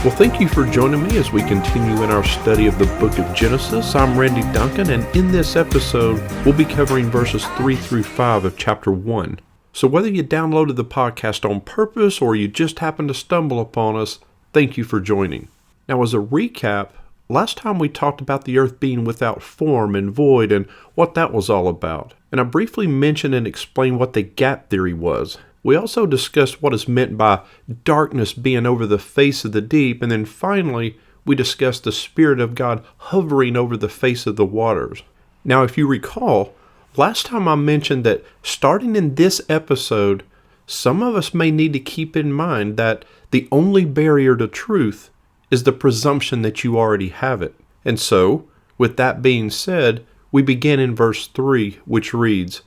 Well, thank you for joining me as we continue in our study of the book of Genesis. I'm Randy Duncan, and in this episode, we'll be covering verses 3 through 5 of chapter 1. So whether you downloaded the podcast on purpose or you just happened to stumble upon us, thank you for joining. Now, as a recap, last time we talked about the earth being without form and void and what that was all about. And I briefly mentioned and explained what the gap theory was. We also discussed what is meant by darkness being over the face of the deep, and then finally, we discussed the Spirit of God hovering over the face of the waters. Now, if you recall, last time I mentioned that starting in this episode, some of us may need to keep in mind that the only barrier to truth is the presumption that you already have it. And so, with that being said, we begin in verse 3, which reads,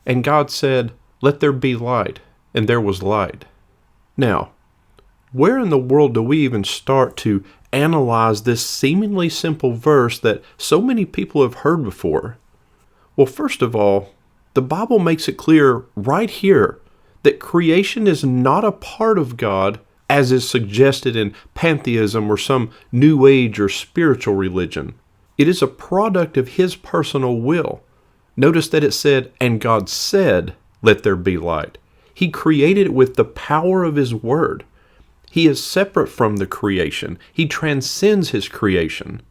"And God said, 'Let there be light,' and there was light." Now, where in the world do we even start to analyze this seemingly simple verse that so many people have heard before? Well, first of all, the Bible makes it clear right here that creation is not a part of God as is suggested in pantheism or some New Age or spiritual religion. It is a product of His personal will. Notice that it said, "And God said, 'Let there be light.'" He created it with the power of His word. He is separate from the creation. He transcends His creation.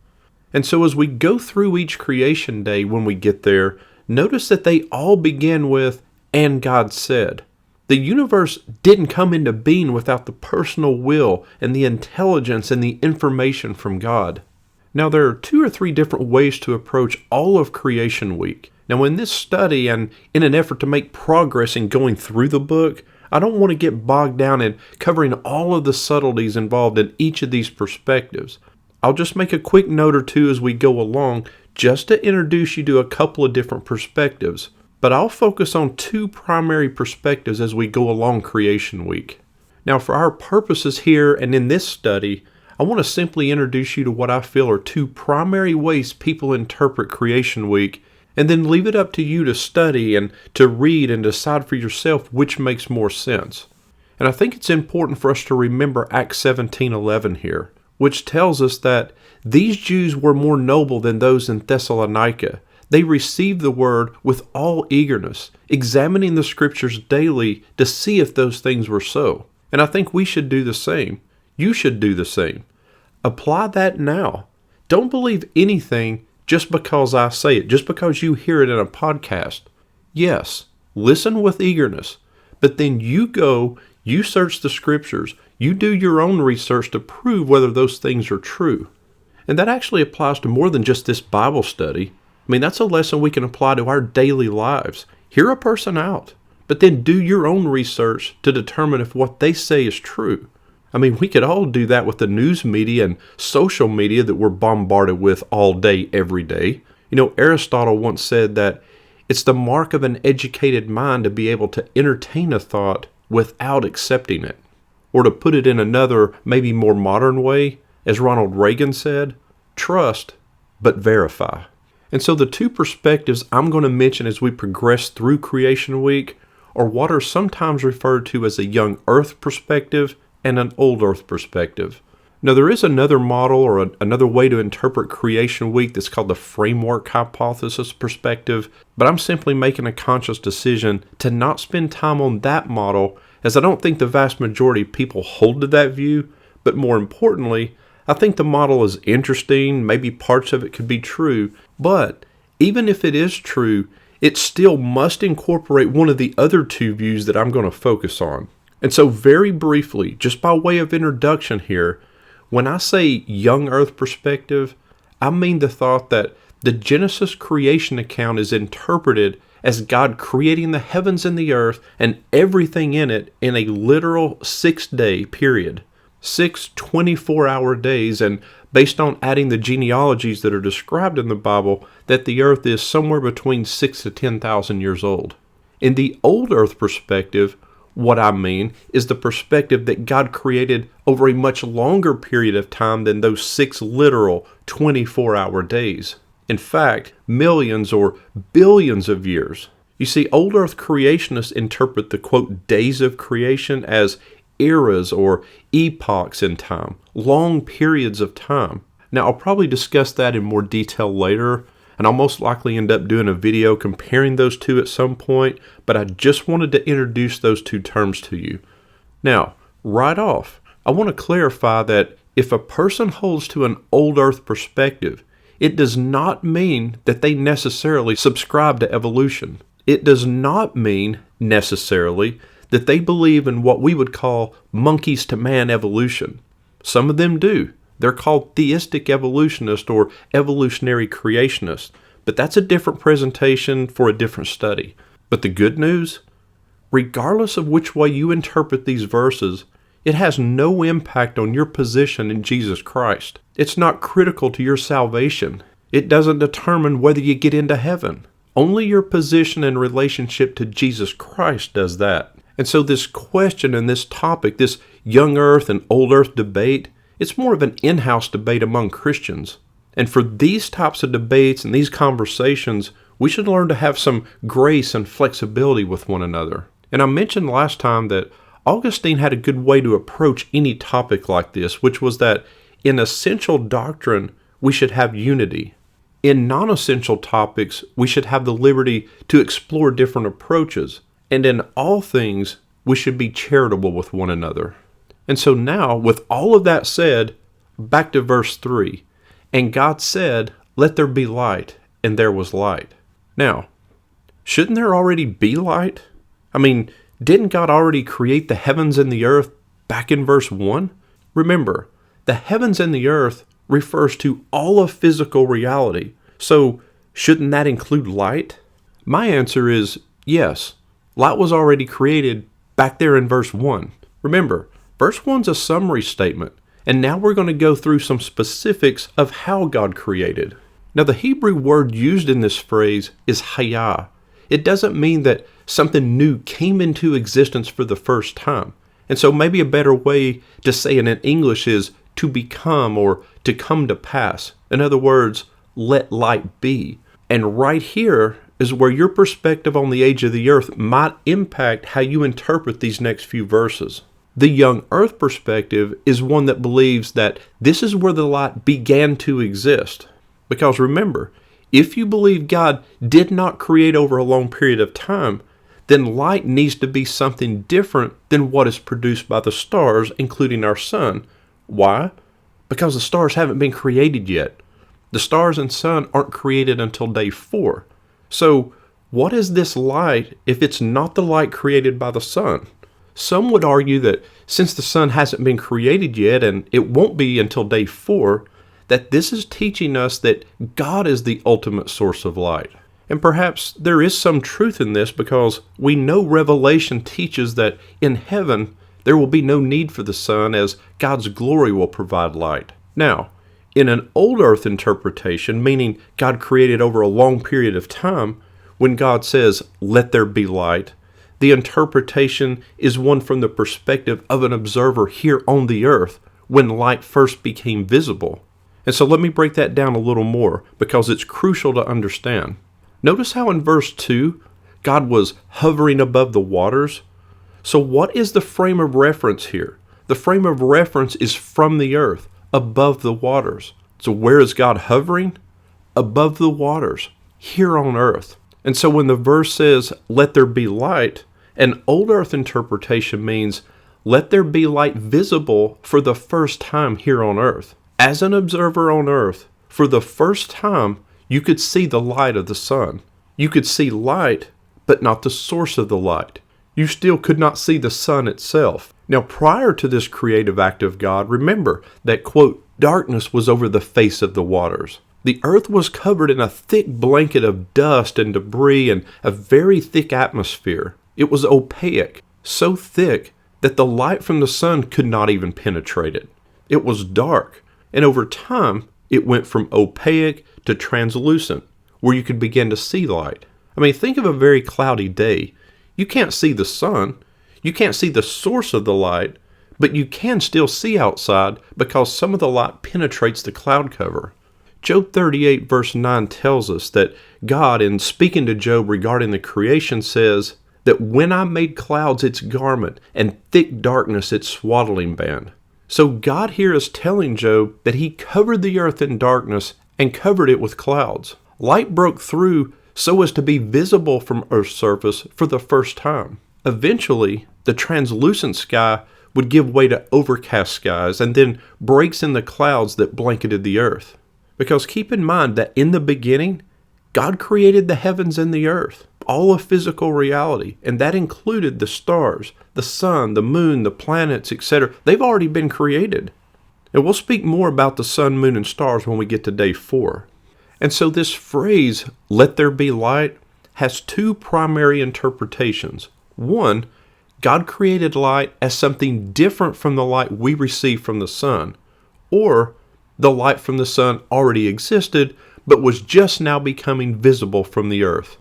And so as we go through each creation day when we get there, notice that they all begin with, "And God said." The universe didn't come into being without the personal will and the intelligence and the information from God. Now, there are 2 or 3 different ways to approach all of Creation Week. Now, in this study and in an effort to make progress in going through the book, I don't want to get bogged down in covering all of the subtleties involved in each of these perspectives. I'll just make a quick note or two as we go along, just to introduce you to a couple of different perspectives. But I'll focus on 2 primary perspectives as we go along Creation Week. Now, for our purposes here and in this study, I want to simply introduce you to what I feel are 2 primary ways people interpret Creation Week, and then leave it up to you to study and to read and decide for yourself which makes more sense. And I think it's important for us to remember Acts 17:11 here, which tells us that these Jews were more noble than those in Thessalonica. They received the word with all eagerness, examining the scriptures daily to see if those things were so. And I think we should do the same. You should do the same. Apply that now. Don't believe anything just because I say it, just because you hear it in a podcast. Yes, listen with eagerness, but then you go, you search the scriptures, you do your own research to prove whether those things are true. And that actually applies to more than just this Bible study. I mean, that's a lesson we can apply to our daily lives. Hear a person out, but then do your own research to determine if what they say is true. I mean, we could all do that with the news media and social media that we're bombarded with all day, every day. You know, Aristotle once said that it's the mark of an educated mind to be able to entertain a thought without accepting it. Or to put it in another, maybe more modern way, as Ronald Reagan said, trust, but verify. And so the 2 perspectives I'm going to mention as we progress through Creation Week are what are sometimes referred to as a young earth perspective and an old earth perspective. Now, there is another model or another way to interpret Creation Week that's called the framework hypothesis perspective, but I'm simply making a conscious decision to not spend time on that model, as I don't think the vast majority of people hold to that view, but more importantly, I think the model is interesting, maybe parts of it could be true, but even if it is true, it still must incorporate one of the other 2 views that I'm going to focus on. And so very briefly, just by way of introduction here, when I say young earth perspective, I mean the thought that the Genesis creation account is interpreted as God creating the heavens and the earth and everything in it in a literal 6-day period. 6 24-hour days, and based on adding the genealogies that are described in the Bible, that the earth is somewhere between 6 to 10,000 years old. In the old earth perspective, what I mean is the perspective that God created over a much longer period of time than those 6 literal 24-hour days. In fact, millions or billions of years. You see, old earth creationists interpret the, quote, days of creation as eras or epochs in time, long periods of time. Now, I'll probably discuss that in more detail later, and I'll most likely end up doing a video comparing those two at some point, but I just wanted to introduce those two terms to you. Now, right off, I want to clarify that if a person holds to an old earth perspective, it does not mean that they necessarily subscribe to evolution. It does not mean necessarily that they believe in what we would call monkeys to man evolution. Some of them do. They're called theistic evolutionists or evolutionary creationists, but that's a different presentation for a different study. But the good news, regardless of which way you interpret these verses, it has no impact on your position in Jesus Christ. It's not critical to your salvation. It doesn't determine whether you get into heaven. Only your position and relationship to Jesus Christ does that. And so this question and this topic, this young earth and old earth debate, it's more of an in-house debate among Christians. And for these types of debates and these conversations, we should learn to have some grace and flexibility with one another. And I mentioned last time that Augustine had a good way to approach any topic like this, which was that in essential doctrine, we should have unity. In non-essential topics, we should have the liberty to explore different approaches. And in all things, we should be charitable with one another. And so now, with all of that said, back to verse 3. And God said, "Let there be light," and there was light. Now, shouldn't there already be light? I mean, didn't God already create the heavens and the earth back in verse 1? Remember, the heavens and the earth refers to all of physical reality. So, shouldn't that include light? My answer is yes. Light was already created back there in verse 1. Remember, verse 1's a summary statement, and now we're going to go through some specifics of how God created. Now, the Hebrew word used in this phrase is hayah. It doesn't mean that something new came into existence for the first time. And so maybe a better way to say it in English is to become or to come to pass. In other words, let light be. And right here is where your perspective on the age of the earth might impact how you interpret these next few verses. The young earth perspective is one that believes that this is where the light began to exist. Because remember, if you believe God did not create over a long period of time, then light needs to be something different than what is produced by the stars, including our sun. Why? Because the stars haven't been created yet. The stars and sun aren't created until day 4. So, what is this light if it's not the light created by the sun? Some would argue that since the sun hasn't been created yet, and it won't be until day 4, that this is teaching us that God is the ultimate source of light. And perhaps there is some truth in this because we know Revelation teaches that in heaven there will be no need for the sun as God's glory will provide light. Now, in an old earth interpretation, meaning God created over a long period of time, when God says, "Let there be light," the interpretation is one from the perspective of an observer here on the earth when light first became visible. And so let me break that down a little more because it's crucial to understand. Notice how in verse 2, God was hovering above the waters. So what is the frame of reference here? The frame of reference is from the earth, above the waters. So where is God hovering? Above the waters, here on earth. And so when the verse says, "Let there be light," an old earth interpretation means, let there be light visible for the first time here on earth. As an observer on earth, for the first time, you could see the light of the sun. You could see light, but not the source of the light. You still could not see the sun itself. Now, prior to this creative act of God, remember that, quote, darkness was over the face of the waters. The earth was covered in a thick blanket of dust and debris and a very thick atmosphere. It was opaque, so thick that the light from the sun could not even penetrate it. It was dark. And over time, it went from opaque to translucent, where you could begin to see light. I mean, think of a very cloudy day. You can't see the sun. You can't see the source of the light, but you can still see outside because some of the light penetrates the cloud cover. Job 38 verse 9 tells us that God, in speaking to Job regarding the creation, says, that when I made clouds its garment, and thick darkness its swaddling band. So God here is telling Job that he covered the earth in darkness and covered it with clouds. Light broke through so as to be visible from Earth's surface for the first time. Eventually, the translucent sky would give way to overcast skies and then breaks in the clouds that blanketed the earth. Because keep in mind that in the beginning, God created the heavens and the earth, all of physical reality, and that included the stars, the sun, the moon, the planets, etc. They've already been created. And we'll speak more about the sun, moon, and stars when we get to day 4. And so this phrase, "let there be light," has two primary interpretations. One, God created light as something different from the light we receive from the sun, or the light from the sun already existed, but was just now becoming visible from the earth.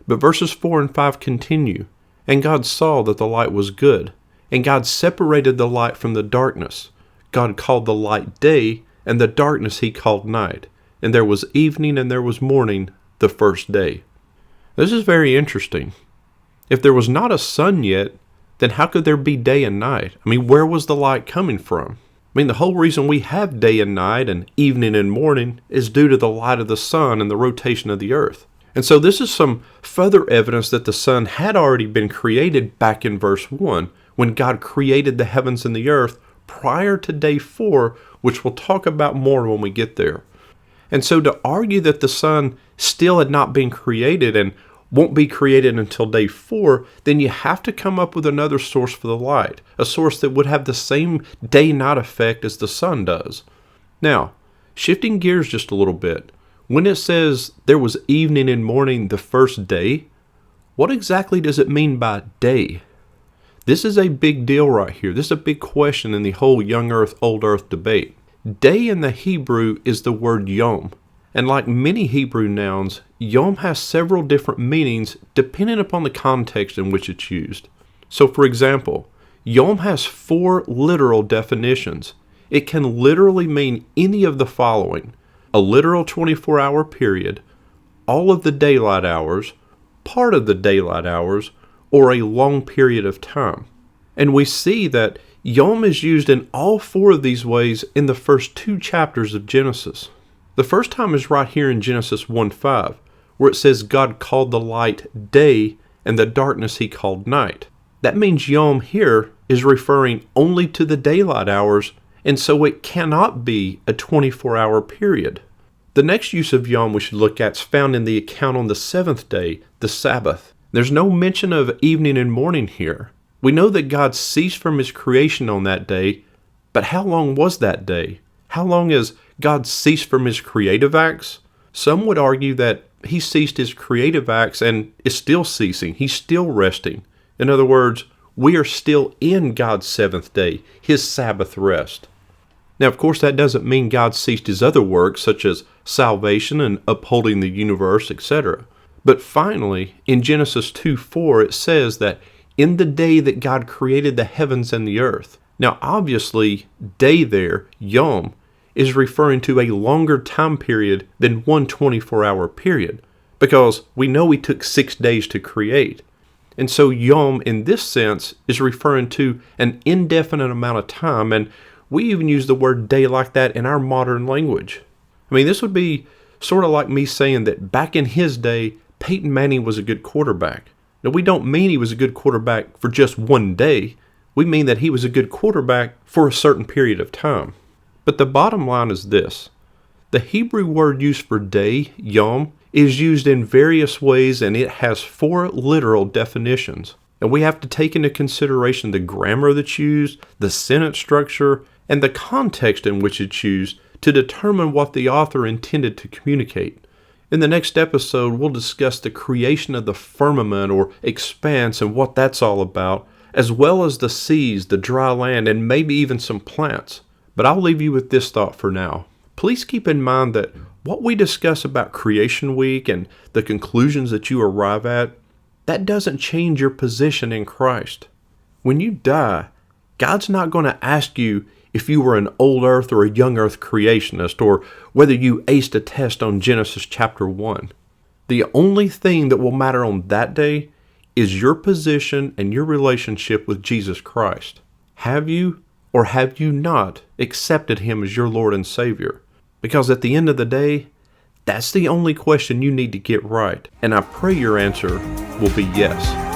But verses 4 and 5 continue, "And God saw that the light was good, and God separated the light from the darkness. God called the light day, and the darkness he called night. And there was evening and there was morning the first day." This is very interesting. If there was not a sun yet, then how could there be day and night? I mean, where was the light coming from? I mean, the whole reason we have day and night and evening and morning is due to the light of the sun and the rotation of the earth. And so this is some further evidence that the sun had already been created back in verse 1, when God created the heavens and the earth prior to day 4, which we'll talk about more when we get there. And so to argue that the sun still had not been created and won't be created until day 4, then you have to come up with another source for the light, a source that would have the same day-night effect as the sun does. Now, shifting gears just a little bit, when it says there was evening and morning the first day, what exactly does it mean by day? This is a big deal right here. This is a big question in the whole young earth, old earth debate. Day in the Hebrew is the word yom. And like many Hebrew nouns, yom has several different meanings depending upon the context in which it's used. So for example, yom has 4 literal definitions. It can literally mean any of the following: a literal 24-hour period, all of the daylight hours, part of the daylight hours, or a long period of time. And we see that yom is used in all 4 of these ways in the first 2 chapters of Genesis. The first time is right here in Genesis 1:5, where it says God called the light day and the darkness he called night. That means yom here is referring only to the daylight hours, and so it cannot be a 24-hour period. The next use of yom we should look at is found in the account on the 7th day, the Sabbath. There's no mention of evening and morning here. We know that God ceased from his creation on that day, but how long was that day? How long has God ceased from his creative acts? Some would argue that he ceased his creative acts and is still ceasing. He's still resting. In other words, we are still in God's 7th day, his Sabbath rest. Now, of course, that doesn't mean God ceased his other works, such as salvation and upholding the universe, etc. But finally, in Genesis 2:4, it says that in the day that God created the heavens and the earth. Now, obviously, day there, yom, is referring to a longer time period than one 24-hour period, because we know he took 6 days to create. And so yom, in this sense, is referring to an indefinite amount of time, and we even use the word day like that in our modern language. I mean, this would be sort of like me saying that back in his day, Peyton Manning was a good quarterback. Now, we don't mean he was a good quarterback for just one day. We mean that he was a good quarterback for a certain period of time. But the bottom line is this. The Hebrew word used for day, yom, is used in various ways, and it has 4 literal definitions. And we have to take into consideration the grammar that's used, the sentence structure, and the context in which it's used to determine what the author intended to communicate. In the next episode, we'll discuss the creation of the firmament or expanse and what that's all about, as well as the seas, the dry land, and maybe even some plants. But I'll leave you with this thought for now. Please keep in mind that what we discuss about Creation Week and the conclusions that you arrive at, that doesn't change your position in Christ. When you die, God's not going to ask you if you were an old earth or a young earth creationist, or whether you aced a test on Genesis chapter 1. The only thing that will matter on that day is your position and your relationship with Jesus Christ. Have you or have you not accepted Him as your Lord and Savior? Because at the end of the day, that's the only question you need to get right. And I pray your answer will be yes.